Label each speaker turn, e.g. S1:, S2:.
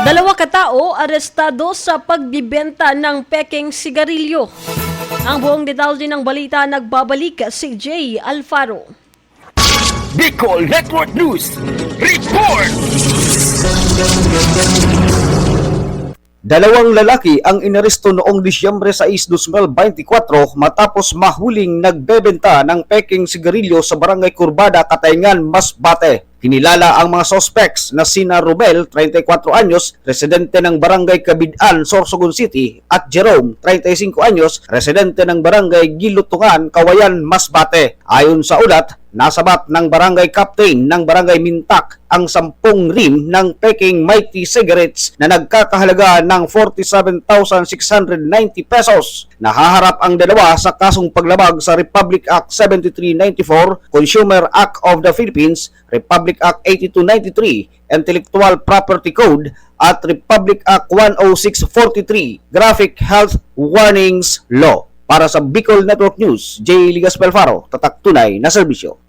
S1: Dalawa katao arestado sa pagbibenta ng pekeng sigarilyo. Ang buong detalye ng balita nagbabalik si Jay Alfaro.
S2: Bicol Network News Report!
S3: Dalawang lalaki ang inaresto noong Disyembre 6, 2024 matapos mahuling nagbebenta ng peking sigarilyo sa Barangay Curbada, Katayngan, Masbate. Kinilala ang mga suspects na sina Rubel, 34 anyos, residente ng Barangay Cabidan, Sorsogon City, at Jerome, 35 anyos, residente ng Barangay Gilutungan, Kawayan, Masbate. Ayon sa ulat, nasabat ng barangay captain ng Barangay Mintak ang 10 rim ng peking Mighty cigarettes na nagkakahalaga ng 47,690 pesos. Nahaharap ang dalawa sa kasong paglabag sa Republic Act 7394, Consumer Act of the Philippines, Republic Act 8293, Intellectual Property Code, at Republic Act 10643, Graphic Health Warnings Law. Para sa Bicol Network News, J. Ligas Belfaro, tatak tunay na serbisyo.